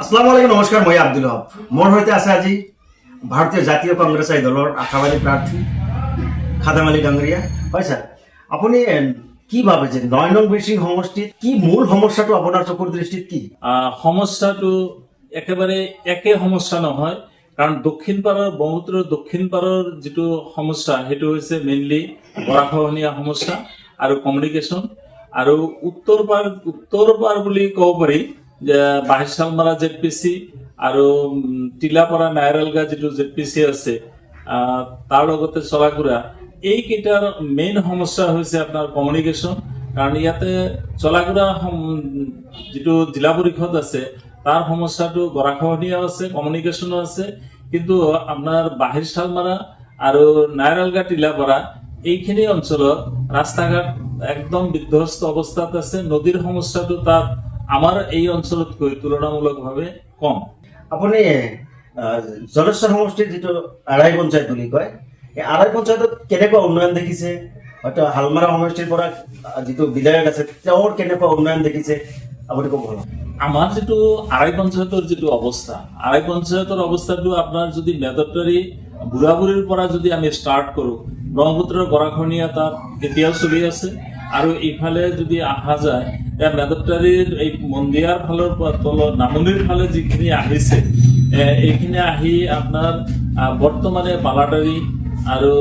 আসসালামু আলাইকুম, নমস্কাৰ। মই আব্দুল হক। মোৰ সৈতে আছে আজি ভাৰতীয় জাতীয় কংগ্ৰেছ দলৰ আশাবাদী প্ৰাৰ্থী খাদেম আলী ডাঙৰীয়া। হয় ছাৰ, আপুনি কি ভাবে যে ৯ নং বীৰসিং সমষ্টিত কি মূল সমস্যাটো আপোনাৰ চকুৰ দৃষ্টিত কি? সমস্যাটো একেবাৰে একে সমস্যা নহয়, কাৰণ দক্ষিণ পাৰৰ ব্ৰহ্মপুত্ৰৰ দক্ষিণ পাৰৰ যিটো সমস্যা সেইটো হৈছে মেইনলি গৰাখহনীয়া সমস্যা আৰু কমিউনিকেশ্যন, আৰু উত্তৰ পাৰ বুলি ক'ব পাৰি যে বাহিৰশালমাৰা ZPC আৰু টিলাপাৰা নাইৰালগা যিটো ZPC আছে, তাৰ লগতে চলাকুৰা, এইকেইটাৰ মেইন সমস্যা হৈছে আপোনাৰ কমিউনিকেশ্যন। কাৰণ ইয়াতে চলাকুৰা যিটো জিলা পৰিষদ আছে তাৰ সমস্যাটো গৰাখহনীয়াও আছে, কমিউনিকেশ্যনো আছে, কিন্তু আপোনাৰ বাহিৰশালমাৰা আৰু নাইৰালগা টিলাপাৰা এইখিনি অঞ্চলত ৰাস্তা ঘাট একদম বিধ্বস্ত অৱস্থাত আছে। নদীৰ সমস্যাটো তাত আমাৰ এই অঞ্চলতকৈ তুলনামূলকভাৱে কম। আপুনি জলেশ্বৰ সমষ্টিৰ যিটো আৰাই পঞ্চায়ত বুলি কয়, এই আৰাই পঞ্চায়তত কেনেকুৱা উন্নয়ন দেখিছে? হয়তো হালমাৰা সমষ্টিৰ পৰা যিটো বিধায়ক আছে তেওঁৰ কেনেকুৱা উন্নয়ন দেখিছে আপুনি ক'ব হ'ল? আমাৰ যিটো আৰাই পঞ্চায়তৰ যিটো অৱস্থা, আৰাই পঞ্চায়তৰ অৱস্থাটো আপোনাৰ যদি মেদত্তাৰী বুঢ়াবুঢ়ীৰ পৰা যদি আমি ষ্টাৰ্ট কৰোঁ, ব্ৰহ্মপুত্ৰৰ গৰাখহনীয়া তাত এতিয়াও চলি আছে, আৰু ইফালে যদি অহা যায় মেদত্তাৰীৰ এই মন্দিয়াৰ ফালৰ পৰা তলত নামনিৰ ফালে যিখিনি আহিছে, এইখিনি আহি আপোনাৰ বৰ্তমানে বালাটাৰী আৰু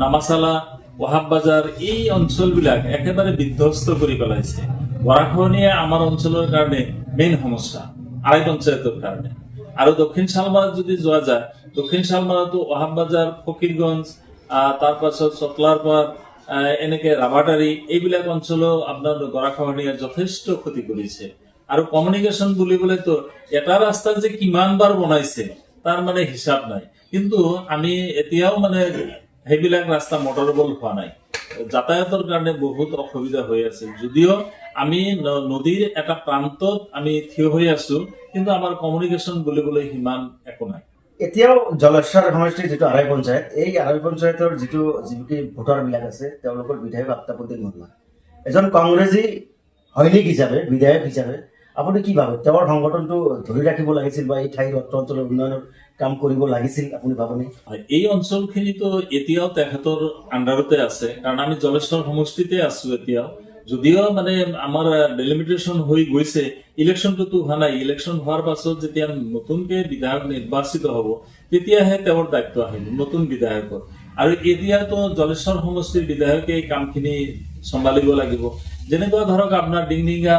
নামাচালা, ৱাহাব বাজাৰ, এই অঞ্চলবিলাক একেবাৰে বিধ্বস্ত কৰি পেলাইছে। গৰাখহনীয়া আমাৰ অঞ্চলৰ কাৰণে মেইন সমস্যা, আৰাই পঞ্চায়তৰ কাৰণে। আৰু দক্ষিণ শালমাৰাত যদি যোৱা যায়, দক্ষিণ শালমাৰাতো ৱাহাব বাজাৰ, ফকীৰগঞ্জ, তাৰ পাছত চটলাৰপাৰ, এনেকে ৰাবাটাৰী, এইবিলাক অঞ্চলেও আপোনাৰ গৰাখহনীয়া যথেষ্ট ক্ষতি কৰিছে। আৰু কমিউনিকেশ্যন বুলিবলেতো এটা ৰাস্তা যে কিমান বাৰ বনাইছে তাৰ মানে হিচাপ নাই, কিন্তু আমি এতিয়াও মানে সেইবিলাক ৰাস্তা মটৰেবল হোৱা নাই, যাতায়াতৰ কাৰণে বহুত অসুবিধা হৈ আছে। যদিও আমি নদীৰ এটা প্ৰান্তত আমি থিয় হৈ আছো, কিন্তু আমাৰ কমিউনিকেশ্যন বুলিবলৈ সিমান একো নাই। এতিয়াও জলেশ্বৰ সমষ্টিৰ যিটো আৰাই পঞ্চায়ত, এই আৰাই পঞ্চায়তৰ যিটো ভোটাৰবিলাক আছে তেওঁলোকৰ বিধায়ক আফতাবুদ্দিন মোল্লা এজন কংগ্ৰেছী সৈনিক হিচাপে, বিধায়ক হিচাপে আপুনি কি ভাবে তেওঁৰ সংগঠনটো ধৰি ৰাখিব লাগিছিল বা এই ঠাইৰ অৰ্থ অঞ্চলৰ উন্নয়নৰ কাম কৰিব লাগিছিল আপুনি ভাবনে? এই অঞ্চলখিনিতো এতিয়াও তেখেতৰ আণ্ডাৰতে আছে, কাৰণ আমি জলেশ্বৰ সমষ্টিতে আছো এতিয়াও। যদিও মানে আমাৰ ডেলিমিটেশ্যন হৈ গৈছে, ইলেকশ্যনটোতো হোৱা নাই। ইলেকশ্যন হোৱাৰ পাছত যেতিয়া নতুনকে বিধায়ক নিৰ্বাচিত হ'ব তেতিয়াহে তেওঁৰ দায়িত্ব আহিব, নতুন বিধায়কৰ। আৰু এতিয়াতো জলেশ্বৰ সমষ্টিৰ বিধায়কে এই কামখিনি চম্ভালিব লাগিব। যেনেকুৱা ধৰক আপোনাৰ ডিংডিঙা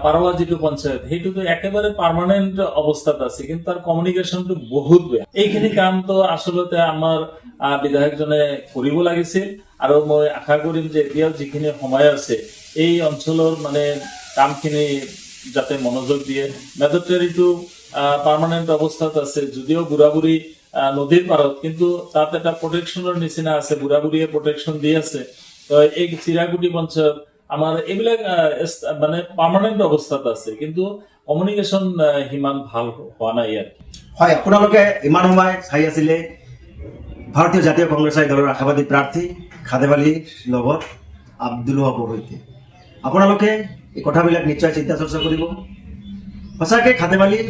পাৰৱা যিটো পঞ্চায়ত, সেইটোতো একেবাৰে পাৰ্মানেণ্ট অৱস্থাত আছে, কিন্তু তাৰ কমিউনিকেশ্যনটো বহুত বেয়া। এইখিনি কামটো আচলতে আমাৰ বিধায়কজনে কৰিব লাগিছিল, আৰু মই আশা কৰিম যে এতিয়াও যিখিনি সময় আছে এই অঞ্চলৰ মানে কামখিনি যাতে মনোযোগ দিয়ে। মেদত্তাৰীটো পাৰ্মানেণ্ট অৱস্থাত আছে, যদিও বুঢ়াবুঢ়ী নদীৰ পাৰত, কিন্তু তাত এটা প্ৰটেকশ্যনৰ নিচিনা আছে, বুঢ়াবুঢ়ীয়ে প্ৰটেকশ্যন দি আছে। এই চিৰাগুটি পঞ্চায়ত আমাৰ এইবিলাক মানে পাৰ্মানেণ্ট অৱস্থাত আছে, কিন্তু কমিউনিকেশ্যন সিমান ভাল হোৱা নাই ইয়াত। হয়, আপোনালোকে ইমান সময় চাই আছিলে ভাৰতীয় জাতীয় কংগ্ৰেছ দলৰ আশাবাদী প্ৰাৰ্থী খাদেম আলীৰ লগত আব্দুল হকৰ সৈতে। আপোনালোকে এই কথাবিলাক নিশ্চয় চিন্তা চৰ্চা কৰিব। সঁচাকৈ খাদেম আলী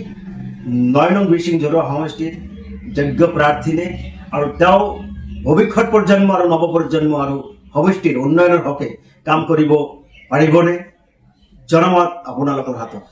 ৯ নং বীৰসিং জৰুৱা সমষ্টিৰ যোগ্য প্ৰাৰ্থী নে, আৰু তেওঁ ভৱিষ্যত প্ৰজন্ম আৰু নৱপ্ৰজন্ম আৰু সমষ্টিৰ উন্নয়নৰ হকে কাম কৰিব পাৰিবনে? জনমত আপোনালোকৰ হাতত।